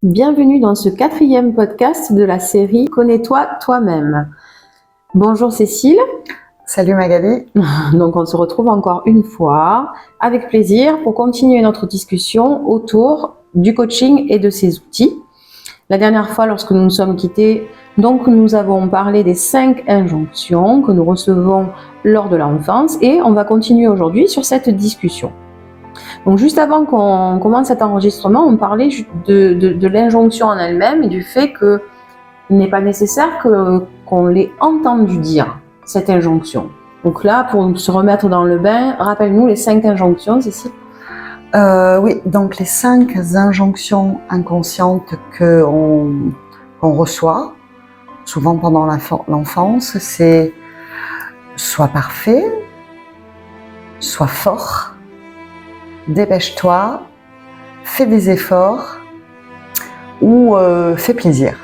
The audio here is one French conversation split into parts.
Bienvenue dans ce 4e podcast de la série Connais-toi toi-même. Bonjour Cécile. Salut Magali. Donc on se retrouve encore une fois avec plaisir pour continuer notre discussion autour du coaching et de ses outils. La dernière fois, lorsque nous nous sommes quittés, donc nous avons parlé des 5 injonctions que nous recevons lors de l'enfance et on va continuer aujourd'hui sur cette discussion. Donc juste avant qu'on commence cet enregistrement, on parlait de l'injonction en elle-même et du fait qu'il n'est pas nécessaire qu'on l'ait entendu dire, cette injonction. Donc là, pour se remettre dans le bain, rappelle-nous les 5 injonctions, Cécile. Oui, donc les 5 injonctions inconscientes qu'on reçoit, souvent pendant l'enfance, c'est « sois parfait »,« sois fort »,« dépêche-toi »,« fais des efforts » ou « fais plaisir ».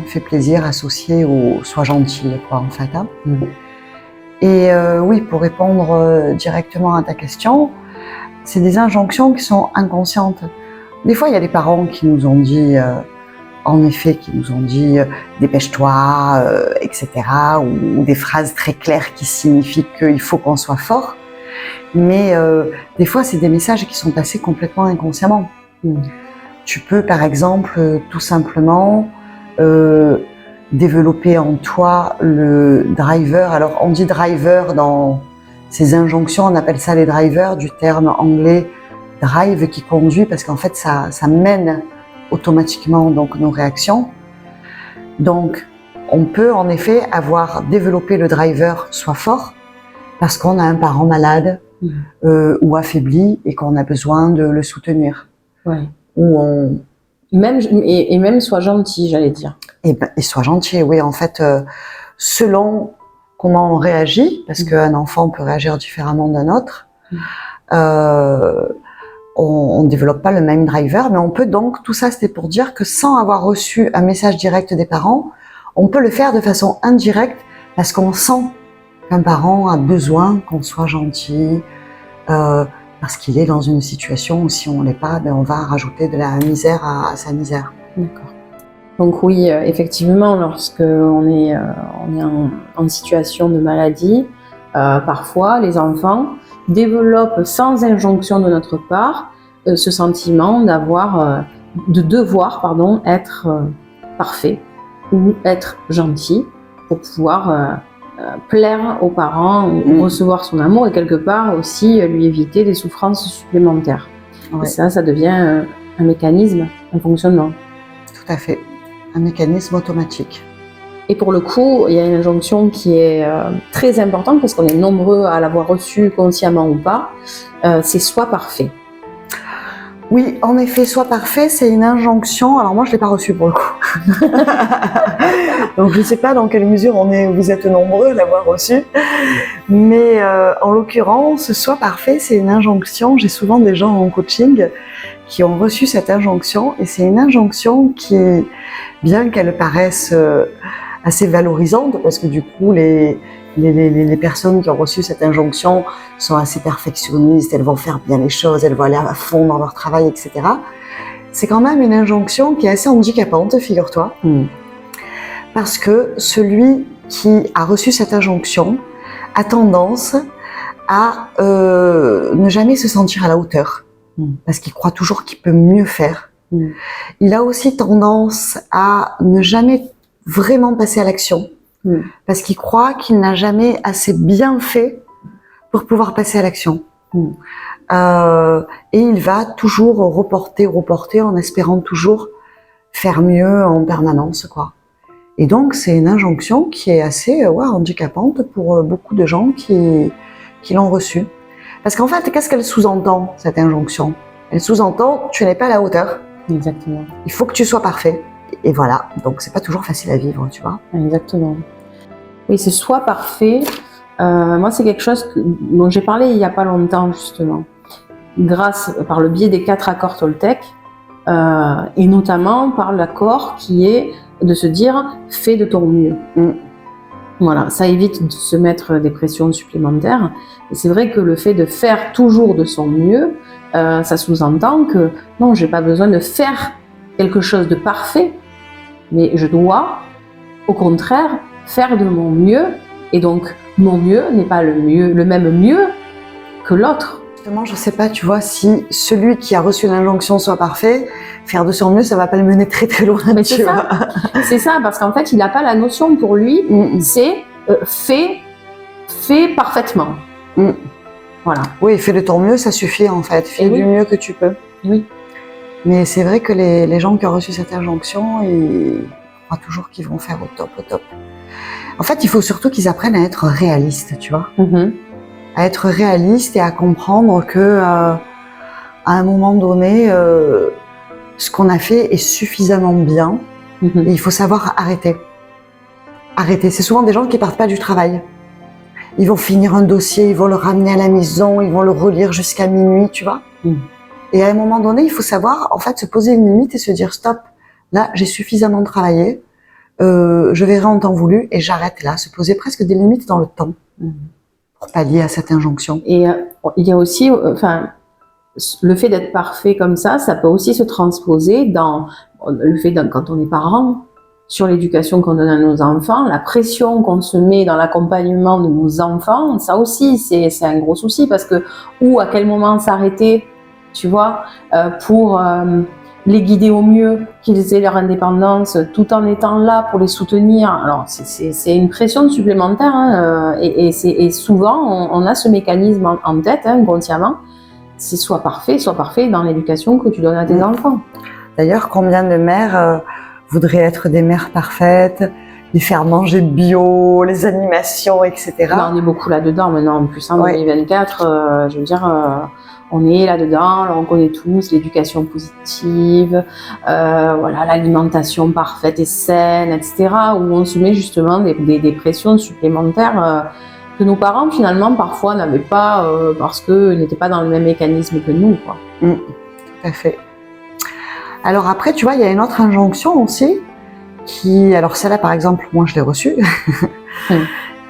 Fais plaisir associé au « sois gentil », quoi, en fait. Hein. Et oui, pour répondre directement à ta question, c'est des injonctions qui sont inconscientes. Des fois, il y a des parents qui nous ont dit, dépêche-toi, etc. Ou des phrases très claires qui signifient qu'il faut qu'on soit fort. Mais des fois, c'est des messages qui sont passés complètement inconsciemment. Tu peux, par exemple, tout simplement développer en toi le driver. Alors, on dit driver dans ces injonctions, on appelle ça les drivers, du terme anglais drive, qui conduit, parce qu'en fait, ça mène automatiquement donc nos réactions. Donc, on peut en effet avoir développé le driver soit fort, parce qu'on a un parent malade ou affaibli et qu'on a besoin de le soutenir. Ouais. Ou même soit gentil, j'allais dire. Et soit gentil, oui, en fait, selon comment on réagit, parce qu'un enfant peut réagir différemment d'un autre, on ne développe pas le même driver, mais on peut donc, tout ça c'était pour dire que sans avoir reçu un message direct des parents, on peut le faire de façon indirecte, parce qu'on sent qu'un parent a besoin qu'on soit gentil, parce qu'il est dans une situation où si on ne l'est pas, on va rajouter de la misère à sa misère. D'accord. Donc oui, effectivement, lorsqu'on est en situation de maladie, parfois les enfants développent sans injonction de notre part ce sentiment de devoir être parfait ou être gentil pour pouvoir plaire aux parents ou recevoir son amour et quelque part aussi lui éviter des souffrances supplémentaires. Ouais. Et ça devient un mécanisme, un fonctionnement. Tout à fait. Un mécanisme automatique. Et pour le coup, il y a une injonction qui est très importante parce qu'on est nombreux à l'avoir reçue consciemment ou pas, c'est « sois parfait ». Oui, en effet, « sois parfait », c'est une injonction. Alors moi, je ne l'ai pas reçue pour le coup. Donc je ne sais pas dans quelle mesure vous êtes nombreux à l'avoir reçue. Mais en l'occurrence, « sois parfait », c'est une injonction. J'ai souvent des gens en coaching qui ont reçu cette injonction. Et c'est une injonction qui, bien qu'elle paraisse assez valorisante, parce que du coup, les personnes qui ont reçu cette injonction sont assez perfectionnistes, elles vont faire bien les choses, elles vont aller à fond dans leur travail, etc. C'est quand même une injonction qui est assez handicapante, figure-toi. Parce que celui qui a reçu cette injonction a tendance à ne jamais se sentir à la hauteur, parce qu'il croit toujours qu'il peut mieux faire. Il a aussi tendance à ne jamais vraiment passer à l'action, parce qu'il croit qu'il n'a jamais assez bien fait pour pouvoir passer à l'action. Et il va toujours reporter en espérant toujours faire mieux en permanence, quoi. Et donc c'est une injonction qui est assez handicapante pour beaucoup de gens qui l'ont reçue. Parce qu'en fait, qu'est-ce qu'elle sous-entend, cette injonction? Elle sous-entend, tu n'es pas à la hauteur. Exactement. Il faut que tu sois parfait. Et voilà, donc c'est pas toujours facile à vivre, tu vois. Exactement. Oui, c'est soit parfait. Moi, c'est quelque chose dont j'ai parlé il y a pas longtemps, justement. Par le biais des 4 accords Toltec, et notamment par l'accord qui est de se dire « fais de ton mieux ». Voilà, ça évite de se mettre des pressions supplémentaires. Et c'est vrai que le fait de faire toujours de son mieux, ça sous-entend que non, j'ai pas besoin de faire quelque chose de parfait, mais je dois, au contraire, faire de mon mieux. Et donc, mon mieux n'est pas le même mieux que l'autre. Justement, je ne sais pas, tu vois, si celui qui a reçu l'injonction soit parfait, faire de son mieux, ça ne va pas le mener très très loin. Mais c'est ça. C'est ça, parce qu'en fait, il n'a pas la notion pour lui, c'est fait parfaitement. Voilà. Oui, fais de ton mieux, ça suffit en fait. Fais du mieux que tu peux. Oui. Mais c'est vrai que les gens qui ont reçu cette injonction, ils croient toujours qu'ils vont faire au top, au top. En fait, il faut surtout qu'ils apprennent à être réalistes, tu vois. À être réalistes et à comprendre que à un moment donné, ce qu'on a fait est suffisamment bien. Et il faut savoir arrêter. Arrêter. C'est souvent des gens qui partent pas du travail. Ils vont finir un dossier, ils vont le ramener à la maison, ils vont le relire jusqu'à minuit, tu vois. Et à un moment donné, il faut savoir, en fait, se poser une limite et se dire stop. Là, j'ai suffisamment travaillé. Je verrai en temps voulu et j'arrête là. Se poser presque des limites dans le temps pour pallier à cette injonction. Et il y a aussi, le fait d'être parfait comme ça peut aussi se transposer dans le fait quand on est parent, sur l'éducation qu'on donne à nos enfants, la pression qu'on se met dans l'accompagnement de nos enfants, ça aussi c'est un gros souci parce que où à quel moment s'arrêter, tu vois, pour les guider au mieux, qu'ils aient leur indépendance, tout en étant là pour les soutenir. Alors c'est une pression supplémentaire et souvent on a ce mécanisme en tête inconsciemment. C'est soit parfait dans l'éducation que tu donnes à tes enfants. D'ailleurs, combien de mères voudraient être des mères parfaites, les faire manger bio, les animations, etc. Là, on est beaucoup là-dedans maintenant. En plus, en 2024, je veux dire, on est là-dedans. Alors, on connaît tous l'éducation positive, voilà, l'alimentation parfaite et saine, etc. Où on se met justement des pressions supplémentaires que nos parents, finalement, parfois n'avaient pas parce qu'ils n'étaient pas dans le même mécanisme que nous, quoi. Tout à fait. Alors après, tu vois, il y a une autre injonction aussi alors celle-là, par exemple, moi je l'ai reçue.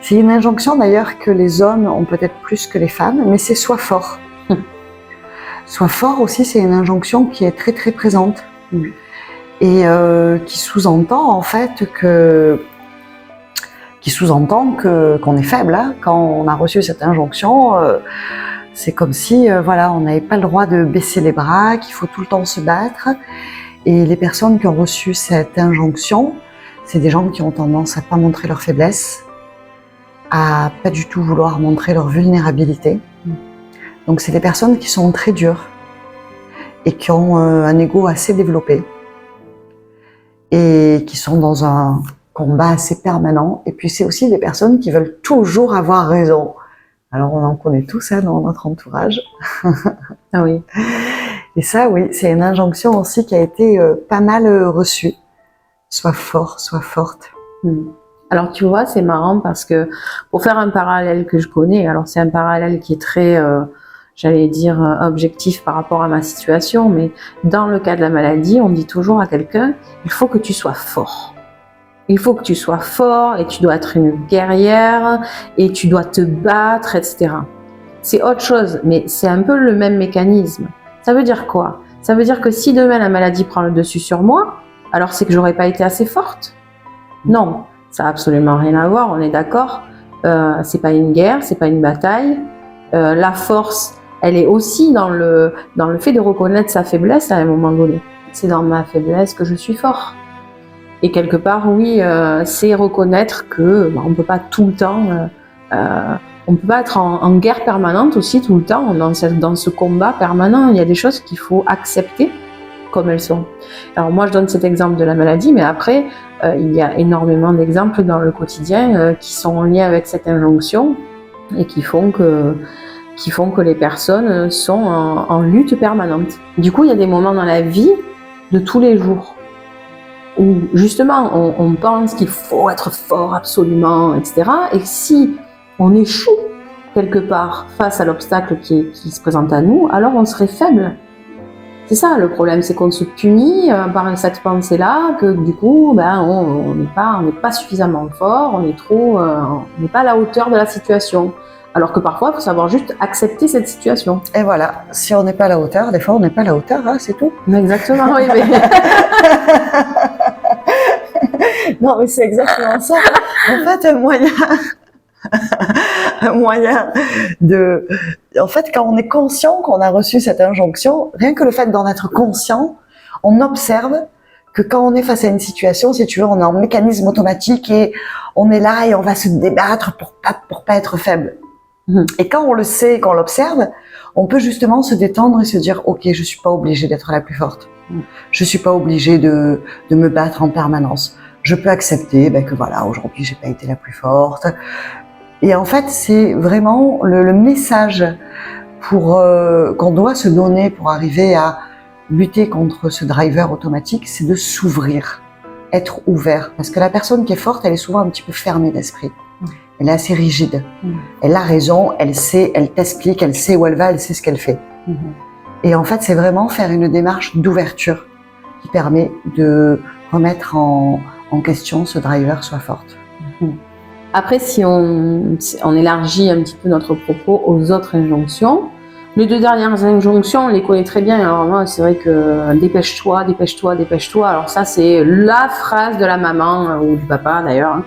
C'est une injonction d'ailleurs que les hommes ont peut-être plus que les femmes, mais c'est sois fort. Sois fort aussi, c'est une injonction qui est très très présente et qui sous-entend en fait qu'on est faible. Hein. Quand on a reçu cette injonction, c'est comme si voilà, on n'avait pas le droit de baisser les bras, qu'il faut tout le temps se battre. Et les personnes qui ont reçu cette injonction, c'est des gens qui ont tendance à pas montrer leur faiblesse, à pas du tout vouloir montrer leur vulnérabilité. Donc c'est des personnes qui sont très dures et qui ont un ego assez développé et qui sont dans un combat assez permanent. Et puis c'est aussi des personnes qui veulent toujours avoir raison. Alors on en connaît tous dans notre entourage. Ah oui. Et ça, oui, c'est une injonction aussi qui a été pas mal reçue. Sois fort, sois forte. Alors tu vois, c'est marrant parce que pour faire un parallèle que je connais, alors c'est un parallèle qui est très, j'allais dire, objectif par rapport à ma situation, mais dans le cas de la maladie, on dit toujours à quelqu'un, il faut que tu sois fort. Il faut que tu sois fort et tu dois être une guerrière et tu dois te battre, etc. C'est autre chose, mais c'est un peu le même mécanisme. Ça veut dire quoi? Ça veut dire que si demain la maladie prend le dessus sur moi, alors c'est que j'aurais pas été assez forte? Non, ça a absolument rien à voir, on est d'accord. C'est pas une guerre, c'est pas une bataille. La force, elle est aussi dans le fait de reconnaître sa faiblesse à un moment donné. C'est dans ma faiblesse que je suis fort. Et quelque part, oui, c'est reconnaître que on peut pas tout le temps, on peut pas être en guerre permanente aussi tout le temps, dans ce combat permanent. Il y a des choses qu'il faut accepter comme elles sont. Alors moi, je donne cet exemple de la maladie, mais après, il y a énormément d'exemples dans le quotidien qui sont en lien avec cette injonction et qui font que les personnes sont en lutte permanente. Du coup, il y a des moments dans la vie de tous les jours où justement on pense qu'il faut être fort absolument, etc. Et si on échoue quelque part face à l'obstacle qui se présente à nous, alors on serait faible. C'est ça le problème, c'est qu'on se punit par cette pensée-là, que du coup, on n'est pas suffisamment fort, on n'est pas à la hauteur de la situation. Alors que parfois, il faut savoir juste accepter cette situation. Et voilà, si on n'est pas à la hauteur, des fois on n'est pas à la hauteur, hein, c'est tout. Exactement, oui. Mais Non, mais c'est exactement ça. En fait, un moyen de... En fait, quand on est conscient qu'on a reçu cette injonction, rien que le fait d'en être conscient, on observe que quand on est face à une situation, si tu veux, on est en mécanisme automatique et on est là et on va se débattre pour pas être faible. Et quand on le sait, qu'on l'observe, on peut justement se détendre et se dire « Ok, je suis pas obligée d'être la plus forte. Je suis pas obligée de me battre en permanence. Je peux accepter que voilà, aujourd'hui, j'ai pas été la plus forte. » Et en fait, c'est vraiment le message qu'on doit se donner pour arriver à lutter contre ce driver automatique, c'est de s'ouvrir, être ouvert. Parce que la personne qui est forte, elle est souvent un petit peu fermée d'esprit. Elle est assez rigide. Elle a raison, elle sait, elle t'explique, elle sait où elle va, elle sait ce qu'elle fait. Et en fait, c'est vraiment faire une démarche d'ouverture qui permet de remettre en question ce driver soit forte. Après, si on élargit un petit peu notre propos aux autres injonctions, les deux dernières injonctions, on les connaît très bien. Alors moi, c'est vrai que dépêche-toi, dépêche-toi, dépêche-toi. Alors ça, c'est la phrase de la maman ou du papa d'ailleurs,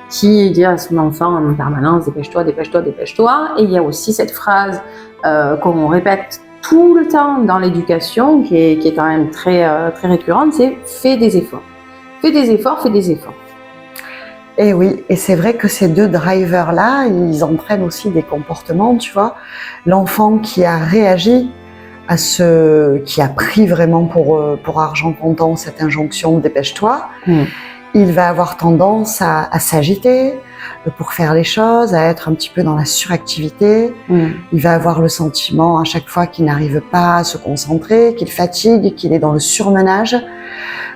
qui dit à son enfant en permanence dépêche-toi, dépêche-toi, dépêche-toi. Et il y a aussi cette phrase qu'on répète tout le temps dans l'éducation, qui est quand même très récurrente, c'est fais des efforts. Fais des efforts, fais des efforts. Et oui, et c'est vrai que ces deux drivers-là, ils entraînent aussi des comportements, tu vois. L'enfant qui a réagi à qui a pris vraiment pour argent comptant cette injonction dépêche-toi, il va avoir tendance à s'agiter pour faire les choses, à être un petit peu dans la suractivité. Il va avoir le sentiment à chaque fois qu'il n'arrive pas à se concentrer, qu'il fatigue, qu'il est dans le surmenage.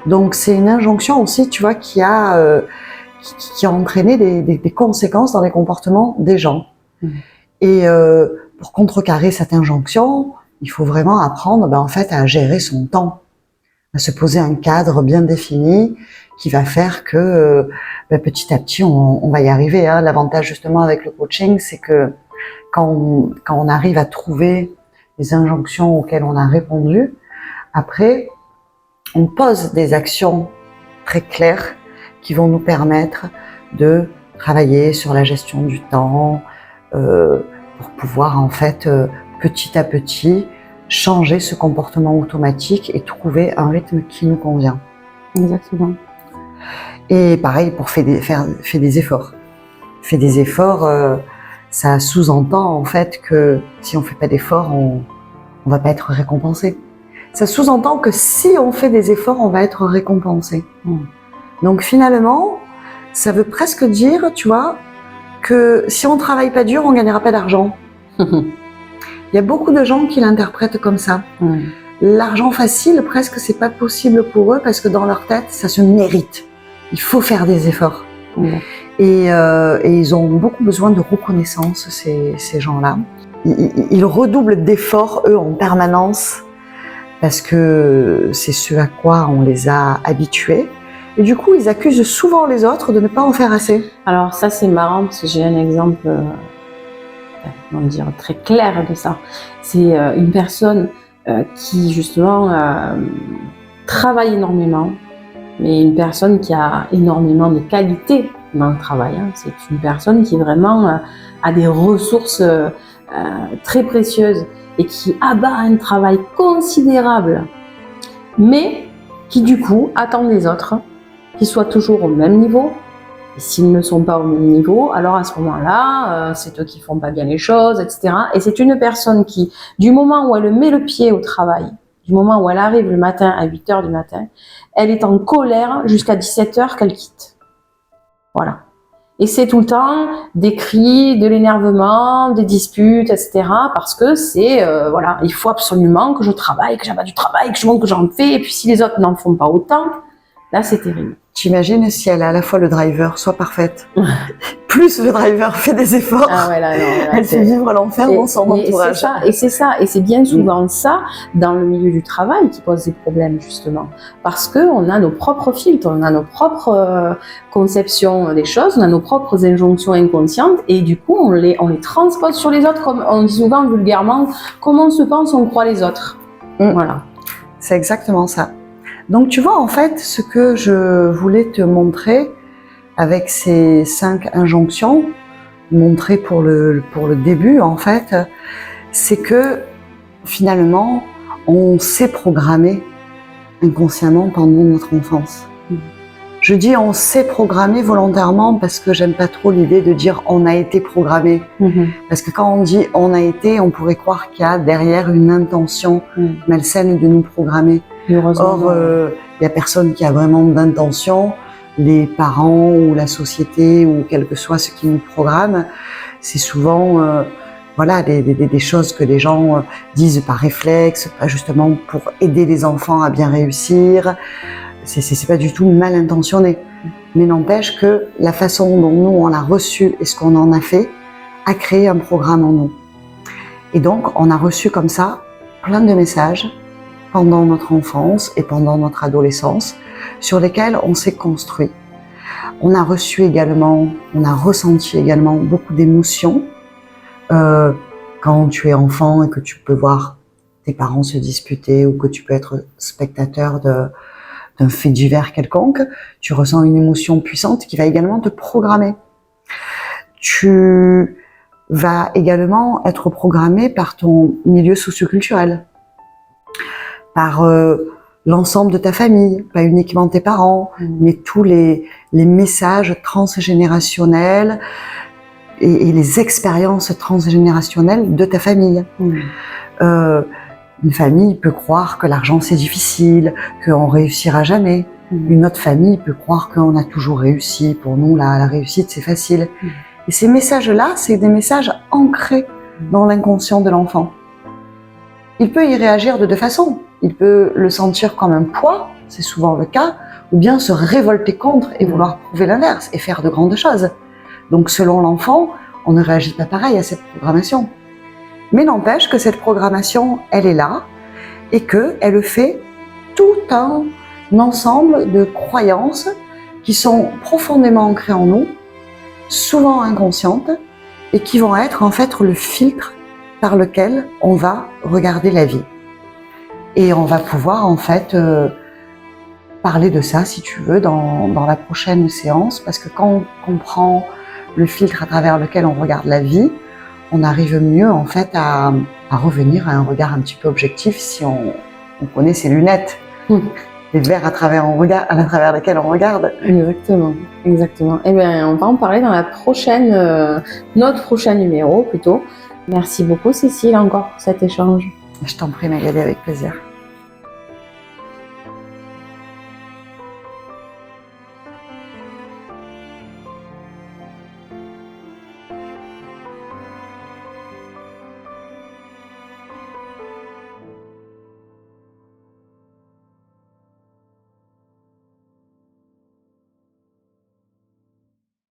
Donc c'est une injonction aussi, tu vois, qui a entraîné des conséquences dans les comportements des gens. Et pour contrecarrer cette injonction, il faut vraiment apprendre en fait à gérer son temps, à se poser un cadre bien défini qui va faire que petit à petit on va y arriver. L'avantage justement avec le coaching, c'est que quand on arrive à trouver les injonctions auxquelles on a répondu, après on pose des actions très claires qui vont nous permettre de travailler sur la gestion du temps pour pouvoir en fait petit à petit changer ce comportement automatique et trouver un rythme qui nous convient. Exactement. Et pareil pour faire des efforts. Faire des efforts, ça sous-entend en fait que si on fait pas d'efforts, on va pas être récompensé. Ça sous-entend que si on fait des efforts, on va être récompensé. Donc finalement, ça veut presque dire, tu vois, que si on travaille pas dur, on gagnera pas d'argent. Il y a beaucoup de gens qui l'interprètent comme ça. L'argent facile, presque, c'est pas possible pour eux parce que dans leur tête, ça se mérite. Il faut faire des efforts. Et ils ont beaucoup besoin de reconnaissance, ces gens-là. Ils redoublent d'efforts, eux, en permanence, parce que c'est ce à quoi on les a habitués. Et du coup, ils accusent souvent les autres de ne pas en faire assez. Alors ça, c'est marrant parce que j'ai un exemple très clair de ça. C'est une personne qui justement travaille énormément, mais une personne qui a énormément de qualité dans le travail. C'est une personne qui vraiment a des ressources très précieuses et qui abat un travail considérable, mais qui du coup attend des autres qu'ils soient toujours au même niveau. Et s'ils ne sont pas au même niveau, alors à ce moment-là, c'est eux qui font pas bien les choses, etc. Et c'est une personne qui, du moment où elle met le pied au travail, du moment où elle arrive le matin à 8h du matin, elle est en colère jusqu'à 17h qu'elle quitte. Voilà. Et c'est tout le temps des cris, de l'énervement, des disputes, etc. Parce que c'est, voilà, il faut absolument que je travaille, que j'abat du travail, que je montre que j'en fais. Et puis si les autres n'en font pas autant, là c'est terrible. T'imagines si elle a à la fois le driver soit parfaite, plus le driver fait des efforts, elle fait vivre l'enfer dans son entourage. Et c'est ça, et c'est bien souvent ça, dans le milieu du travail, qui pose des problèmes, justement. Parce qu'on a nos propres filtres, on a nos propres conceptions des choses, on a nos propres injonctions inconscientes, et du coup, on les transpose sur les autres, comme on dit souvent vulgairement, comme on se pense, on croit les autres. Voilà. C'est exactement ça. Donc tu vois, en fait, ce que je voulais te montrer avec ces 5 injonctions, montrer pour le début, en fait, c'est que finalement, on s'est programmé inconsciemment pendant notre enfance. Je dis on s'est programmé volontairement parce que j'aime pas trop l'idée de dire on a été programmé. Parce que quand on dit on a été, on pourrait croire qu'il y a derrière une intention malsaine de nous programmer. Or, il y a personne qui a vraiment d'intention. Les parents ou la société ou quel que soit ce qui nous programme, c'est souvent voilà, des choses que les gens disent par réflexe, justement pour aider les enfants à bien réussir. C'est pas du tout mal intentionné. Mais n'empêche que la façon dont nous on l'a reçu et ce qu'on en a fait a créé un programme en nous. Et donc on a reçu comme ça plein de messages pendant notre enfance et pendant notre adolescence sur lesquels on s'est construit. On a reçu également, on a ressenti également beaucoup d'émotions. Quand tu es enfant et que tu peux voir tes parents se disputer ou que tu peux être spectateur d'un fait divers quelconque, tu ressens une émotion puissante qui va également te programmer. Tu vas également être programmé par ton milieu socioculturel, par l'ensemble de ta famille, pas uniquement tes parents, mais tous les messages transgénérationnels et les expériences transgénérationnelles de ta famille. Une famille peut croire que l'argent c'est difficile, qu'on réussira jamais. Une autre famille peut croire qu'on a toujours réussi. Pour nous, la réussite c'est facile. Et ces messages-là, c'est des messages ancrés dans l'inconscient de l'enfant. Il peut y réagir de deux façons. Il peut le sentir comme un poids, c'est souvent le cas, ou bien se révolter contre et vouloir prouver l'inverse et faire de grandes choses. Donc selon l'enfant, on ne réagit pas pareil à cette programmation. Mais n'empêche que cette programmation, elle est là et qu'elle fait tout un ensemble de croyances qui sont profondément ancrées en nous, souvent inconscientes, et qui vont être en fait le filtre par lequel on va regarder la vie. Et on va pouvoir en fait parler de ça, si tu veux, dans la prochaine séance, parce que quand on comprend le filtre à travers lequel on regarde la vie, on arrive mieux en fait à revenir à un regard un petit peu objectif si on connaît ses lunettes, les verres à travers lesquels on regarde. Exactement, exactement. Eh bien, on va en parler dans la prochaine, notre prochain numéro plutôt. Merci beaucoup Cécile encore pour cet échange. Je t'en prie Magali, avec plaisir.